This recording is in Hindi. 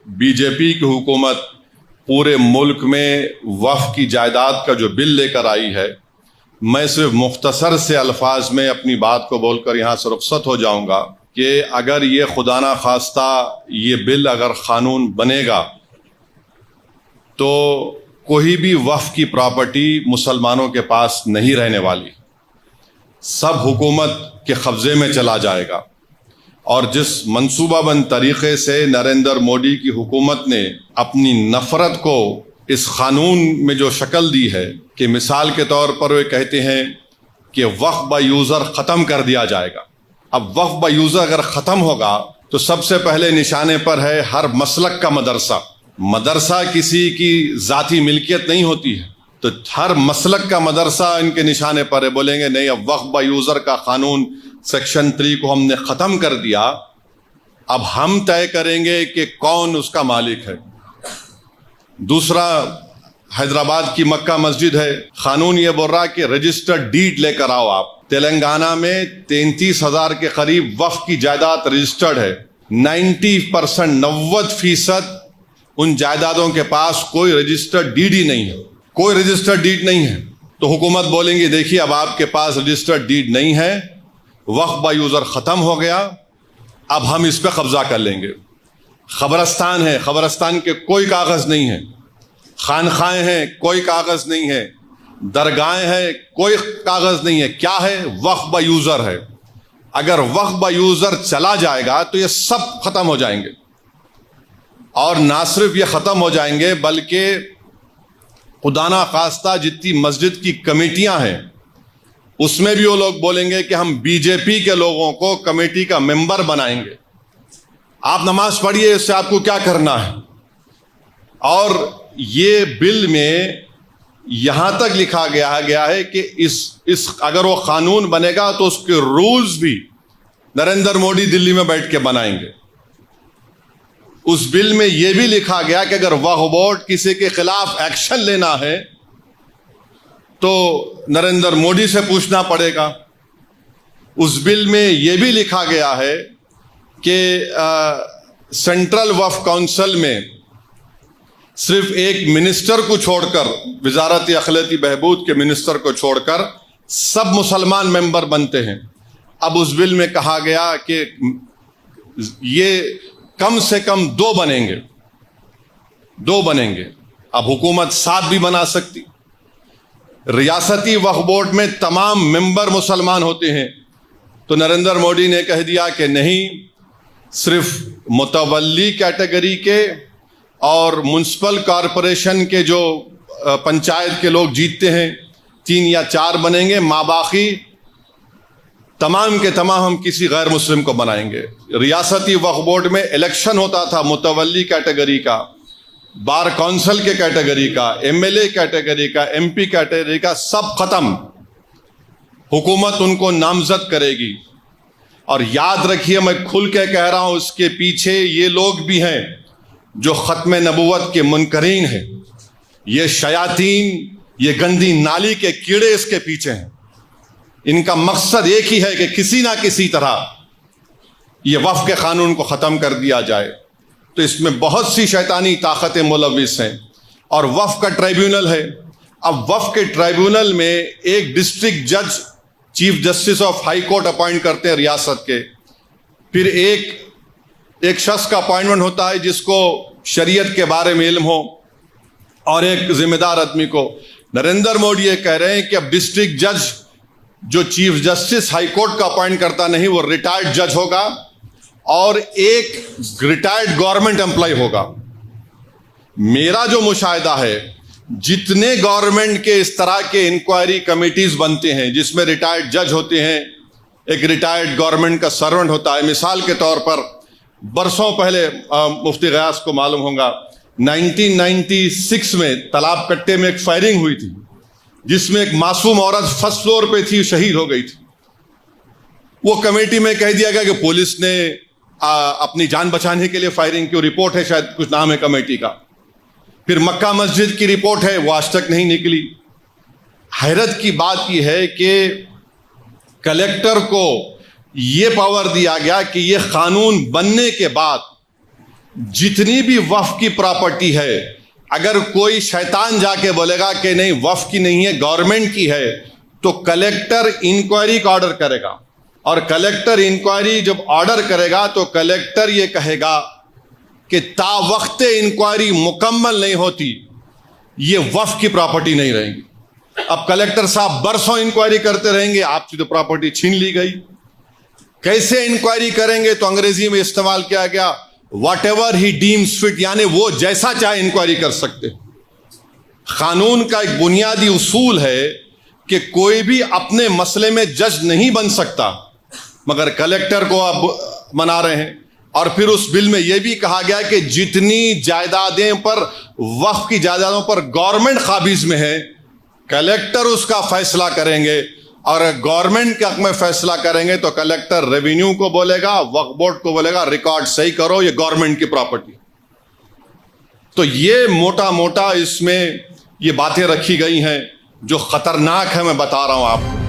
बीजेपी की हुकूमत पूरे मुल्क में वक्फ की जायदाद का जो बिल लेकर आई है, मैं सिर्फ मुख्तसर से अल्फाज में अपनी बात को बोलकर यहाँ से रुखसत हो जाऊँगा कि अगर ये खुदा ना खास्ता ये बिल अगर क़ानून बनेगा तो कोई भी वक्फ की प्रॉपर्टी मुसलमानों के पास नहीं रहने वाली, सब हुकूमत के कब्ज़े में चला जाएगा। और जिस मंसूबाबंद तरीक़े से नरेंद्र मोदी की हुकूमत ने अपनी नफ़रत को इस क़ानून में जो शक्ल दी है कि मिसाल के तौर पर वे कहते हैं कि वक्फ बाय यूज़र ख़त्म कर दिया जाएगा। अब वक्फ बाय यूज़र अगर ख़त्म होगा तो सबसे पहले निशाने पर है हर मसलक का मदरसा। मदरसा किसी की ज़ाती मिल्कियत नहीं होती है, तो हर मसलक का मदरसा इनके निशाने पर है। बोलेंगे नहीं, अब वक्फ बाय यूज़र का क़ानून सेक्शन 3 को हमने ख़त्म कर दिया, अब हम तय करेंगे कि कौन उसका मालिक है। दूसरा, हैदराबाद की मक्का मस्जिद है, क़ानून ये बोल रहा कि रजिस्टर्ड डीड लेकर आओ आप। तेलंगाना में 33,000 के करीब वक्फ की जायदाद रजिस्टर्ड है। 90% 90% उन जायदादों के पास कोई रजिस्टर्ड डीड ही नहीं है, कोई रजिस्टर्ड डीड नहीं है। तो हुकूमत बोलेंगी देखिए अब आपके पास रजिस्टर्ड डीड नहीं है, वक्फ बाय यूज़र ख़त्म हो गया, अब हम इस पर कब्ज़ा कर लेंगे। ख़बरस्तान है, ख़बरस्तान के कोई कागज़ नहीं है। खानखाएँ हैं, कोई कागज़ नहीं है। दरगाहें हैं, कोई कागज़ नहीं है। क्या है? वक्फ बाय यूज़र है। अगर वक्फ बाय यूज़र चला जाएगा तो ये सब ख़त्म हो जाएंगे, और ना सिर्फ ये ख़त्म हो जाएंगे बल्कि खुदा ना खास्ता जितनी मस्जिद की कमेटियां हैं उसमें भी वो लोग बोलेंगे कि हम बीजेपी के लोगों को कमेटी का मेंबर बनाएंगे। आप नमाज पढ़िए, इससे आपको क्या करना है। और ये बिल में यहां तक लिखा गया है कि इस अगर वो कानून बनेगा तो उसके रूल्स भी नरेंद्र मोदी दिल्ली में बैठ के बनाएंगे। उस बिल में यह भी लिखा गया कि अगर वक्फ बोर्ड किसी के खिलाफ एक्शन लेना है तो नरेंद्र मोदी से पूछना पड़ेगा। उस बिल में यह भी लिखा गया है कि सेंट्रल वक्फ काउंसिल में सिर्फ एक मिनिस्टर को छोड़कर, वजारत अखिलती बहबूद के मिनिस्टर को छोड़कर सब मुसलमान मेंबर बनते हैं। अब उस बिल में कहा गया कि ये कम से कम 2 बनेंगे। अब हुकूमत 7 भी बना सकती। रियासती वक्फ बोर्ड में तमाम मेंबर मुसलमान होते हैं, तो नरेंद्र मोदी ने कह दिया कि नहीं, सिर्फ मुतवल्ली कैटेगरी के और म्युनिसिपल कॉरपोरेशन के जो पंचायत के लोग जीतते हैं 3 या 4 बनेंगे, बाकी तमाम के तमाम हम किसी गैर मुस्लिम को बनाएंगे। रियासती वक्फ बोर्ड में इलेक्शन होता था मुतवल्ली कैटेगरी का, बार काउंसिल के कैटेगरी का, एमएलए कैटेगरी का, एमपी कैटेगरी का, सब खत्म। हुकूमत उनको नामजद करेगी। और याद रखिए, मैं खुल के कह रहा हूं, इसके पीछे ये लोग भी हैं जो खत्म नबुव्वत के मुनकरीन हैं। ये शयातीन, ये गंदी नाली के कीड़े इसके पीछे हैं। इनका मकसद एक ही है कि किसी ना किसी तरह ये वक्फ के कानून को ख़त्म कर दिया जाए। तो इसमें बहुत सी शैतानी ताकतें मुलविस हैं। और वक्फ का ट्राइब्यूनल है। अब वक्फ के ट्राइब्यूनल में एक डिस्ट्रिक्ट जज chief justice of high court appoint करते हैं रियासत के। फिर एक शख्स का अपॉइंटमेंट होता है जिसको शरीयत के बारे में इल्म हो, और एक जिम्मेदार आदमी को। नरेंद्र मोदी ये कह रहे हैं कि अब डिस्ट्रिक्ट जज जो चीफ जस्टिस हाई कोर्ट का अपॉइंट करता नहीं, वो रिटायर्ड जज होगा और एक रिटायर्ड गवर्नमेंट एम्प्लॉय होगा। मेरा जो मुशाहिदा है, जितने गवर्नमेंट के इस तरह के इंक्वायरी कमिटीज बनते हैं जिसमें रिटायर्ड जज होते हैं, एक रिटायर्ड गवर्नमेंट का सर्वेंट होता है। मिसाल के तौर पर बरसों पहले मुफ्ती गयास को मालूम होगा, 1996 में तालाब कट्टे में एक फायरिंग हुई थी जिसमें एक मासूम औरत फर्स्ट फ्लोर पे थी, शहीद हो गई थी। वो कमेटी में कह दिया गया कि पुलिस ने अपनी जान बचाने के लिए फायरिंग की। रिपोर्ट है, शायद कुछ नाम है कमेटी का। फिर मक्का मस्जिद की रिपोर्ट है, वो आज तक नहीं निकली। हैरत की बात यह है कि कलेक्टर को यह पावर दिया गया कि यह कानून बनने के बाद जितनी भी वक्फ की प्रॉपर्टी है, अगर कोई शैतान जाके बोलेगा कि नहीं वक्फ की नहीं है गवर्नमेंट की है, तो कलेक्टर इंक्वायरी का ऑर्डर करेगा। और कलेक्टर इंक्वायरी जब ऑर्डर करेगा तो कलेक्टर ये कहेगा कि तावख्ते इंक्वायरी मुकम्मल नहीं होती, ये वक्फ की प्रॉपर्टी नहीं रहेगी। अब कलेक्टर साहब बरसों इंक्वायरी करते रहेंगे, आपकी तो प्रॉपर्टी छीन ली गई। कैसे इंक्वायरी करेंगे? तो अंग्रेजी में इस्तेमाल किया गया what ever he deems fit, यानी वो जैसा चाहे इंक्वायरी कर सकते। कानून का एक बुनियादी उसूल है कि कोई भी अपने मसले में जज नहीं बन सकता, मगर कलेक्टर को अब मना रहे हैं। और फिर उस बिल में यह भी कहा गया कि जितनी जायदादें पर, वक्फ की जायदादों पर गवर्नमेंट काबिज में है, कलेक्टर उसका फैसला करेंगे। और गवर्नमेंट के हक में फैसला करेंगे तो कलेक्टर रेवेन्यू को बोलेगा, वक्फ बोर्ड को बोलेगा रिकॉर्ड सही करो, ये गवर्नमेंट की प्रॉपर्टी। तो ये मोटा मोटा इसमें ये बातें रखी गई हैं जो खतरनाक है, मैं बता रहा हूं आपको।